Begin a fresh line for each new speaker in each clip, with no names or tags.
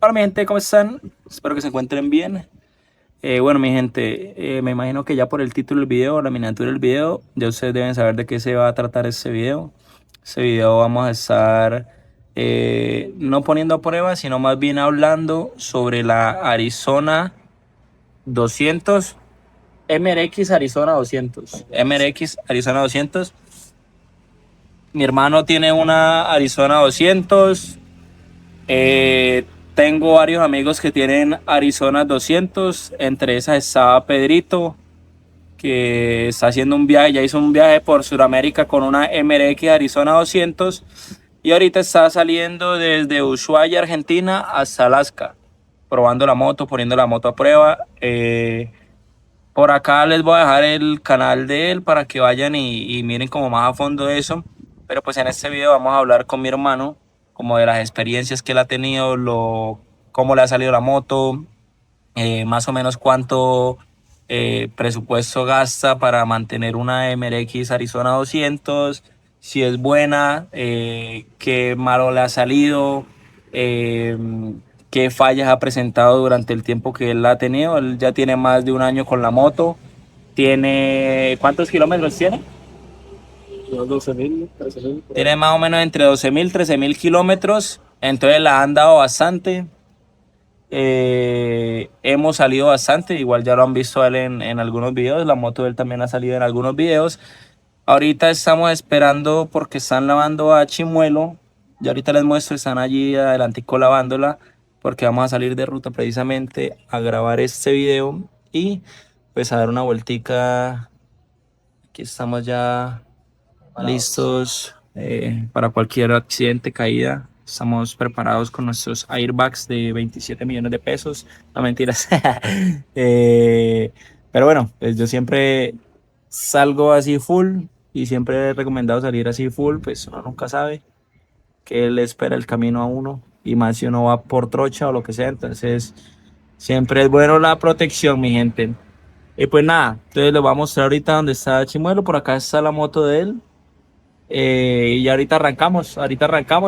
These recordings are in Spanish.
Hola mi gente, ¿cómo están? Espero que se encuentren bien. Bueno mi gente, me imagino que ya por el título del video, la miniatura del video, ya ustedes deben saber de qué se va a tratar este video. Este video vamos a estar no poniendo a prueba, sino más bien hablando sobre la Arizona 200, MRX Arizona 200, MRX Arizona 200. Mi hermano tiene una Arizona 200. Tengo varios amigos que tienen Arizona 200. Entre esas está Pedrito, que está haciendo un viaje, ya hizo un viaje por Sudamérica con una MRX Arizona 200. Y ahorita está saliendo desde Ushuaia, Argentina, hasta Alaska, probando la moto, poniendo la moto a prueba. Por acá les voy a dejar el canal de él para que vayan y miren como más a fondo eso. Pero pues en este video vamos a hablar con mi hermano, como de las experiencias que él ha tenido, cómo le ha salido la moto, más o menos cuánto presupuesto gasta para mantener una MRX Arizona 200, si es buena, qué malo le ha salido, eh, qué fallas ha presentado durante el tiempo que él la ha tenido. Él ya tiene más de un año con la moto. Tiene, ¿cuántos kilómetros tiene?
Unos 12.000, 13.000 por
Tiene
ahí.
más o menos entre 12.000 13.000 kilómetros. Entonces la han dado bastante. Hemos salido bastante, igual ya lo han visto él en algunos videos, la moto de él también ha salido en algunos videos. Ahorita estamos esperando porque están lavando a Chimuelo. Y ahorita les muestro, están allí adelantico lavándola porque vamos a salir de ruta precisamente a grabar este video y pues a dar una vueltica. Aquí estamos ya listos para cualquier accidente, caída. Estamos preparados con nuestros airbags de 27 millones de pesos. No mentiras. Eh, pero bueno, pues yo siempre salgo así full y siempre he recomendado salir así full, pues uno nunca sabe que le espera el camino a uno y más si uno va por trocha o lo que sea. Entonces siempre es bueno la protección, mi gente. Y pues nada, entonces les voy a mostrar ahorita dónde está Chimuelo. Por acá está la moto de él. Y ahorita arrancamos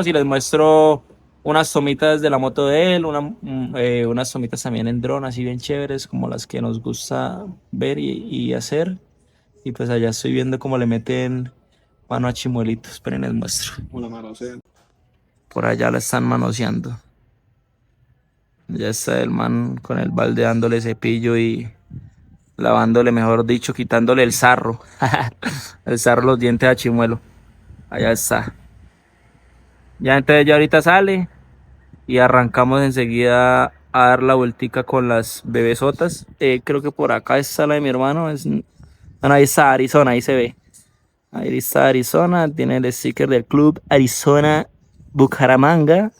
y les muestro unas tomitas de la moto de él, unas tomitas también en dron, así bien chéveres, como las que nos gusta ver y hacer. Y pues allá estoy viendo cómo le meten mano a Chimuelito. Esperen, les muestro.
Una mano, o sea,
Por allá la están manoseando. Ya está el man con el balde dándole cepillo y lavándole, mejor dicho, quitándole el sarro. El sarro, los dientes a Chimuelo. Allá está. Ya entonces ya ahorita sale y arrancamos enseguida a dar la vueltica con las bebesotas. Creo que por acá está la de mi hermano. Bueno, ahí está Arizona, ahí se ve. Ahí está Arizona, tiene el sticker del club Arizona Bucaramanga.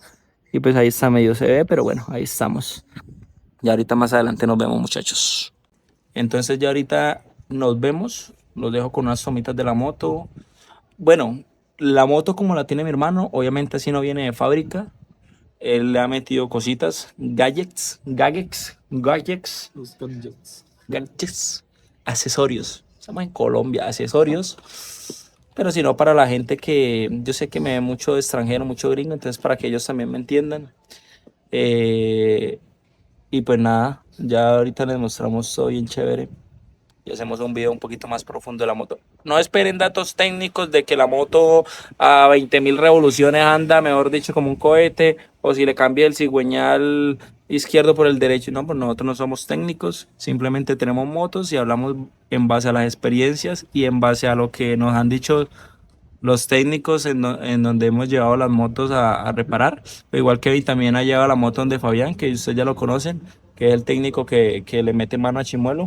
Y pues ahí está, medio se ve, pero bueno, ahí estamos. Y ahorita más adelante nos vemos, muchachos. Entonces ya ahorita nos vemos. Los dejo con unas tomitas de la moto. Bueno, la moto como la tiene mi hermano, obviamente así no viene de fábrica. Él le ha metido cositas,
los gadgets.
gadgets, accesorios. Estamos en Colombia, accesorios. Pero si no, para la gente que yo sé que me ve mucho extranjero, mucho gringo, entonces para que ellos también me entiendan. Eh, y pues nada, ya ahorita les mostramos todo bien chévere y hacemos un video un poquito más profundo de la moto. No esperen datos técnicos de que la moto a 20.000 revoluciones anda, mejor dicho, como un cohete, o si le cambia el cigüeñal izquierdo por el derecho. No, pues nosotros no somos técnicos, simplemente tenemos motos y hablamos en base a las experiencias y en base a lo que nos han dicho los técnicos en donde hemos llevado las motos a reparar. Pero igual que también ha llevado la moto donde Fabián, que ustedes ya lo conocen, que es el técnico que le mete mano a Chimuelo.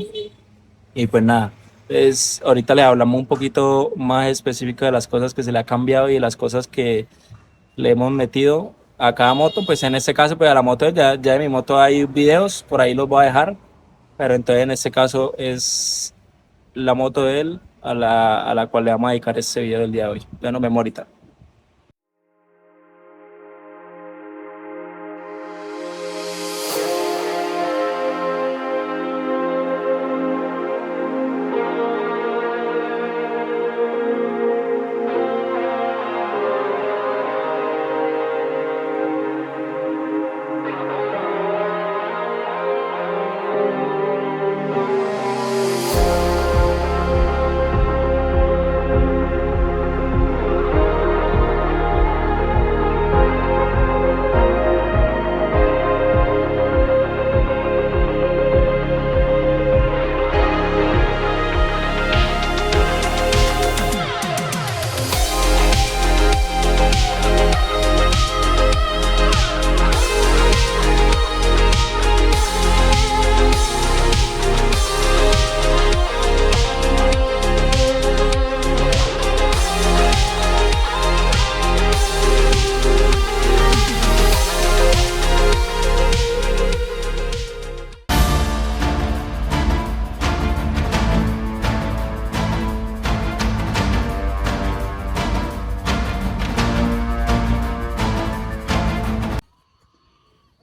Y pues nada, pues ahorita le hablamos un poquito más específico de las cosas que se le ha cambiado y de las cosas que le hemos metido a cada moto. Pues en este caso, pues a la moto, ya de mi moto hay videos, por ahí los voy a dejar. Pero entonces en este caso es la moto de él a la cual le vamos a dedicar este video del día de hoy. Ya nos vemos ahorita.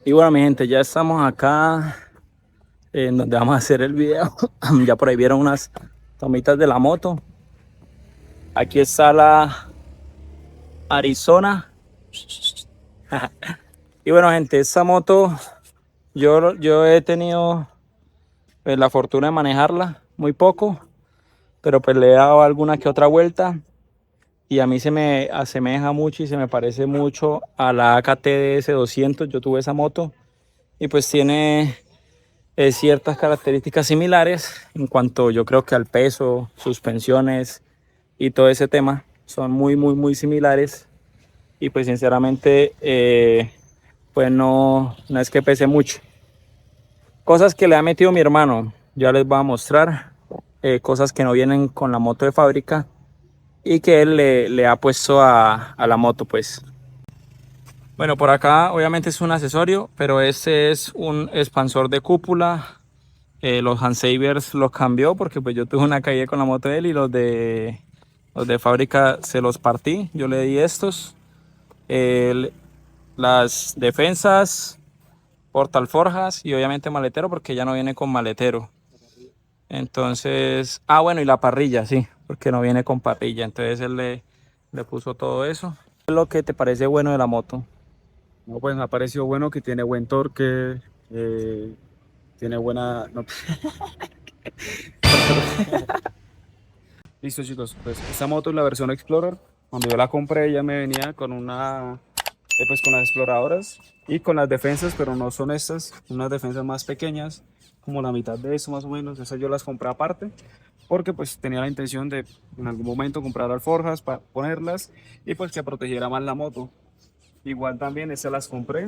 Y bueno, mi gente, ya estamos acá en donde vamos a hacer el video. Ya por ahí vieron unas tomitas de la moto. Aquí está la Arizona. Y bueno, gente, esta moto yo he tenido pues, la fortuna de manejarla muy poco, pero pues le he dado alguna que otra vuelta y a mí se me asemeja mucho y se me parece mucho a la AKTDS 200. Yo tuve esa moto y pues tiene ciertas características similares en cuanto yo creo que al peso, suspensiones y todo ese tema son muy similares y pues sinceramente pues no es que pese mucho. Cosas que le ha metido mi hermano, ya les voy a mostrar, cosas que no vienen con la moto de fábrica y que él le ha puesto a la moto pues. Bueno, por acá obviamente es un accesorio, pero este es un expansor de cúpula. Los Hansavers los cambió porque pues yo tuve una caída con la moto de él y los de fábrica se los partí. Yo le di estos. Las defensas, portalforjas y obviamente maletero porque ya no viene con maletero. Entonces, bueno, y la parrilla, sí, porque no viene con parrilla. Entonces él le puso todo eso. ¿Qué es lo que te parece bueno de la moto?
No, pues me ha parecido bueno que tiene buen torque, tiene buena... no. Listo chicos, pues esta moto es la versión Explorer. Cuando yo la compré ya me venía con una, pues con las exploradoras y con las defensas, pero no son estas, unas defensas más pequeñas, como la mitad de eso más o menos. Esas yo las compré aparte porque pues tenía la intención de en algún momento comprar alforjas para ponerlas y pues que protegiera más la moto. Igual también esas las compré.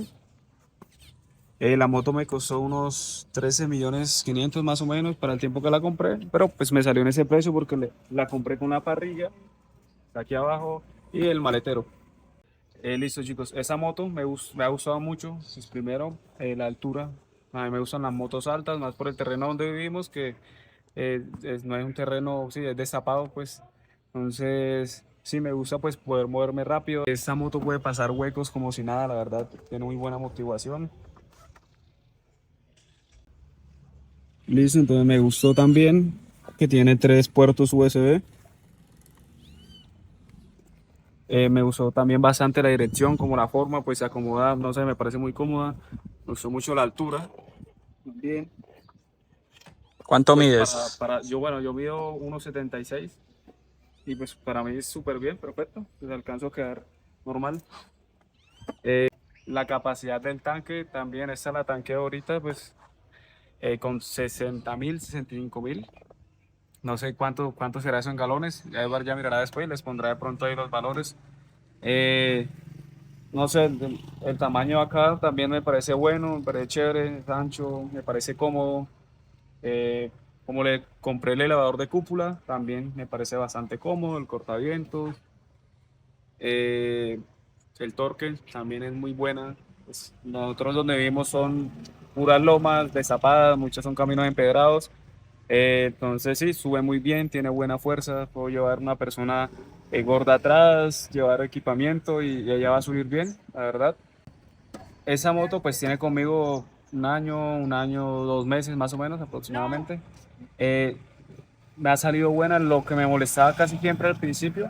La moto me costó unos 13.500.000 más o menos para el tiempo que la compré, pero pues me salió en ese precio porque la compré con una parrilla aquí abajo y el maletero. Listo chicos, esa moto me ha gustado mucho. Pues, primero, la altura. A mí me gustan las motos altas, más por el terreno donde vivimos, que no es un terreno, sí, es destapado, pues. Entonces, sí, me gusta pues poder moverme rápido. Esta moto puede pasar huecos como si nada, la verdad, tiene muy buena motivación. Listo, entonces me gustó también que tiene 3 puertos USB. Me gustó también bastante la dirección, como la forma, pues se acomoda, no sé, me parece muy cómoda. Me gustó mucho la altura. Bien.
¿Cuánto
Pues
mides?
bueno, yo mido 1,76 y pues para mí es súper bien, perfecto. Pues alcanzo a quedar normal. La capacidad del tanque también, esta la tanqueo ahorita, pues con 60.000, 65.000. No sé cuánto será eso en galones. Ya Edward ya mirará después y les pondrá de pronto ahí los valores. Eh, no sé, el tamaño acá también me parece bueno, me parece chévere, es ancho, me parece cómodo. Eh, Como le compré el elevador de cúpula, también me parece bastante cómodo, el cortavientos. Eh, el torque también es muy buena. Pues, nosotros donde vivimos son puras lomas destapadas, muchas son caminos empedrados. Entonces sí, sube muy bien, tiene buena fuerza, puedo llevar una persona gorda atrás, llevar equipamiento y ella va a subir bien, la verdad. Esa moto pues tiene conmigo un año, 2 meses más o menos aproximadamente. Eh, Me ha salido buena, lo que me molestaba casi siempre al principio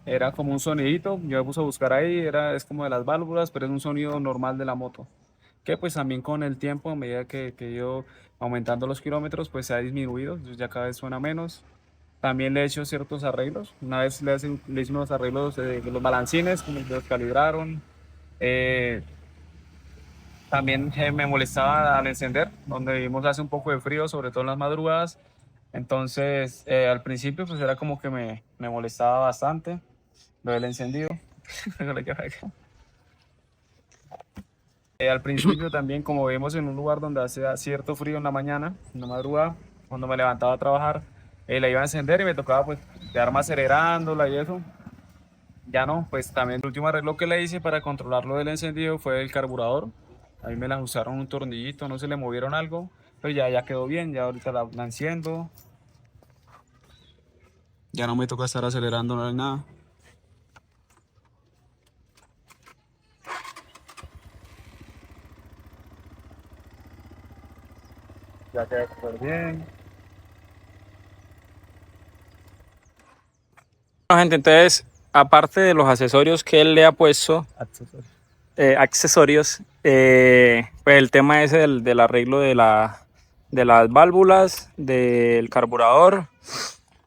era como un sonidito, yo me puse a buscar ahí, es como de las válvulas, pero es un sonido normal de la moto que pues también con el tiempo, a medida que yo aumentando los kilómetros, pues se ha disminuido, entonces ya cada vez suena menos. También le he hecho ciertos arreglos. Una vez le hice unos arreglos de los balancines, como que los calibraron. Eh, También me molestaba al encender, donde vivimos hace un poco de frío, sobre todo en las madrugadas. Entonces, al principio, pues era como que me molestaba bastante lo del encendido. Al principio también, como vivimos en un lugar donde hacía cierto frío en la mañana, en la madrugada, cuando me levantaba a trabajar, la iba a encender y me tocaba pues quedarme acelerándola y eso. Ya no, pues también el último arreglo que le hice para controlarlo del encendido fue el carburador. A mí me la usaron un tornillito, no se le movieron algo, pero ya quedó bien, ya ahorita la enciendo. Ya no me toca estar acelerando nada. ya queda súper bien.
Bueno, gente, entonces, aparte de los accesorios que él le ha puesto, pues el tema ese del arreglo de las válvulas, del carburador.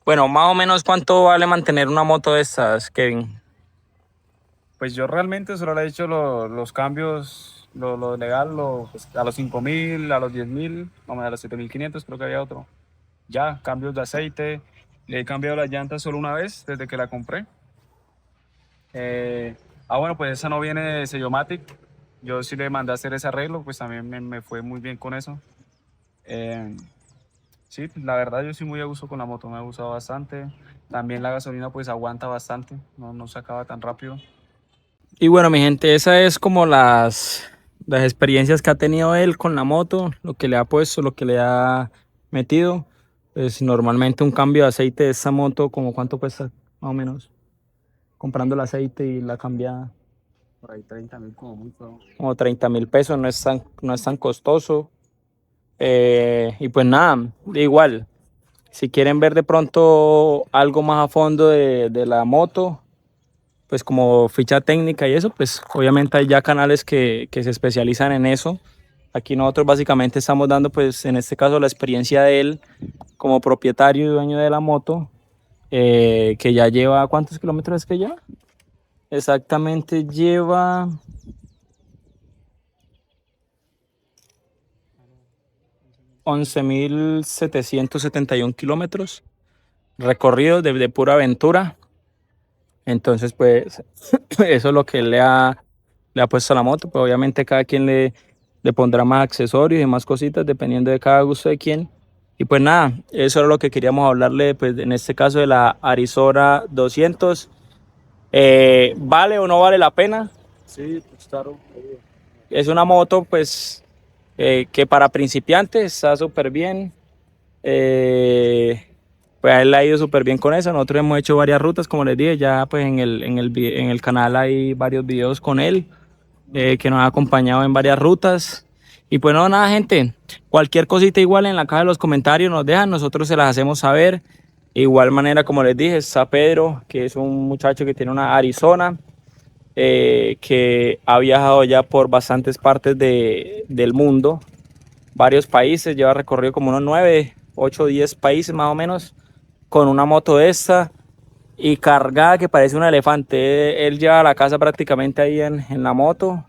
Bueno, más o menos cuánto vale mantener una moto de estas, Kevin.
Pues yo realmente solo le he hecho los cambios, lo legal, pues, a los 5.000, a los 10.000, a los 7.500, creo que había otro. Ya, cambios de aceite. Le he cambiado las llantas solo una vez desde que la compré. Bueno, pues esa no viene de Sellomatic. Yo sí le mandé a hacer ese arreglo, pues también me fue muy bien con eso. Eh, sí, la verdad yo soy muy a gusto con la moto, me ha gustado bastante. También la gasolina pues aguanta bastante, no se acaba tan rápido.
Y bueno, mi gente, esa es como las experiencias que ha tenido él con la moto, lo que le ha puesto, lo que le ha metido. Pues normalmente un cambio de aceite de esta moto, ¿como cuánto cuesta? Más o menos. Comprando el aceite y la cambiada.
Por ahí 30.000 como mucho.
Como 30.000 pesos, no es tan costoso. Y pues nada, igual. Si quieren ver de pronto algo más a fondo de la moto, pues como ficha técnica y eso, pues obviamente hay ya canales que se especializan en eso. Aquí nosotros básicamente estamos dando, pues en este caso, la experiencia de él como propietario y dueño de la moto, que ya lleva, ¿cuántos kilómetros es que lleva? Exactamente lleva 11.771 kilómetros recorridos de pura aventura. Entonces, pues, eso es lo que él le ha puesto a la moto. Pues obviamente cada quien le pondrá más accesorios y más cositas dependiendo de cada gusto de quien. Y pues nada, eso era lo que queríamos hablarle, pues en este caso de la Arizona 200. ¿Vale o no vale la pena?
Sí, pues claro.
Es una moto, pues, que para principiantes está súper bien. Pues a él le ha ido súper bien con eso. Nosotros hemos hecho varias rutas, como les dije, ya pues en el canal hay varios videos con él, que nos ha acompañado en varias rutas. Y pues no, nada, gente, cualquier cosita igual en la caja de los comentarios nos dejan, nosotros se las hacemos saber. Igual manera, como les dije, está Pedro, que es un muchacho que tiene una Arizona, que ha viajado ya por bastantes partes del mundo, varios países, lleva recorrido como unos 9, 8, 10 países más o menos, con una moto de esta y cargada que parece un elefante. Él lleva la casa prácticamente ahí en la moto.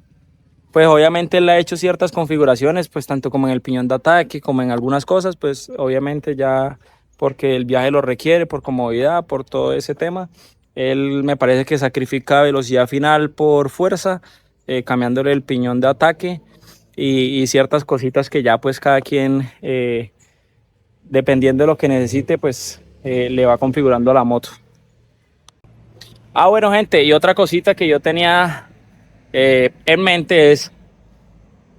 Pues obviamente él ha hecho ciertas configuraciones, pues tanto como en el piñón de ataque, como en algunas cosas, pues obviamente ya porque el viaje lo requiere, por comodidad, por todo ese tema. Él me parece que sacrifica velocidad final por fuerza, cambiándole el piñón de ataque y ciertas cositas que ya pues cada quien, dependiendo de lo que necesite, pues le va configurando a la moto. Bueno, gente, y otra cosita que yo tenía en mente es,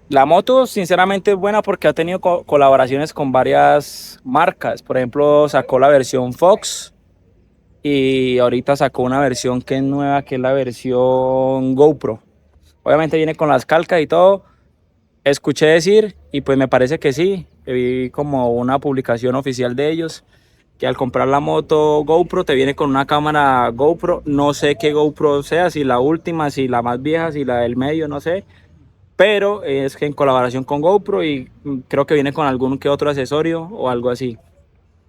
la moto sinceramente es buena porque ha tenido colaboraciones con varias marcas. Por ejemplo, sacó la versión Fox y ahorita sacó una versión que es nueva, que es la versión GoPro. Obviamente viene con las calcas y todo. Escuché decir, y pues me parece que sí, vi como una publicación oficial de ellos, que al comprar la moto GoPro te viene con una cámara GoPro. No sé qué GoPro sea, si la última, si la más vieja, si la del medio, no sé. Pero es que en colaboración con GoPro y creo que viene con algún que otro accesorio o algo así.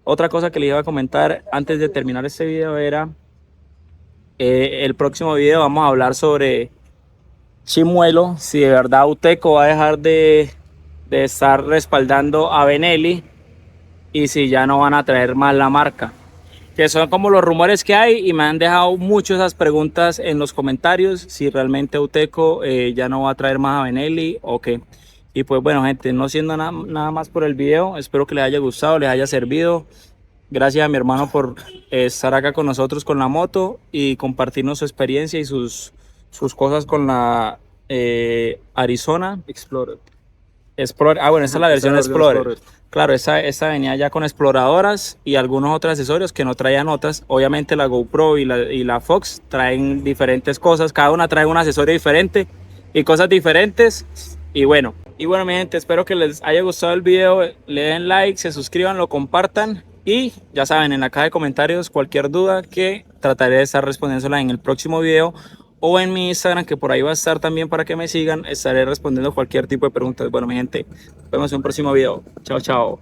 Otra cosa que les iba a comentar antes de terminar este video era, el próximo video vamos a hablar sobre Chimuelo, si de verdad Uteco va a dejar de estar respaldando a Benelli y si ya no van a traer más la marca, que son como los rumores que hay y me han dejado mucho esas preguntas en los comentarios, si realmente Uteco ya no va a traer más a Benelli o qué. Y pues bueno, gente, no siendo nada más por el video, espero que les haya gustado, les haya servido. Gracias a mi hermano por estar acá con nosotros con la moto y compartirnos su experiencia y sus cosas con la Arizona
Explorer.
Explorer. Bueno, esta es la versión Explorer.
Explorer.
Claro, esta venía ya con exploradoras y algunos otros accesorios que no traían otras. Obviamente la GoPro y la Fox traen diferentes cosas, cada una trae un accesorio diferente y cosas diferentes. Y bueno, Y bueno, mi gente, espero que les haya gustado el video. Le den like, se suscriban, lo compartan. Y ya saben, en la caja de comentarios, cualquier duda que trataré de estar respondiéndola en el próximo video. O en mi Instagram, que por ahí va a estar también para que me sigan. Estaré respondiendo cualquier tipo de preguntas. Bueno, mi gente, nos vemos en un próximo video. Chao, chao.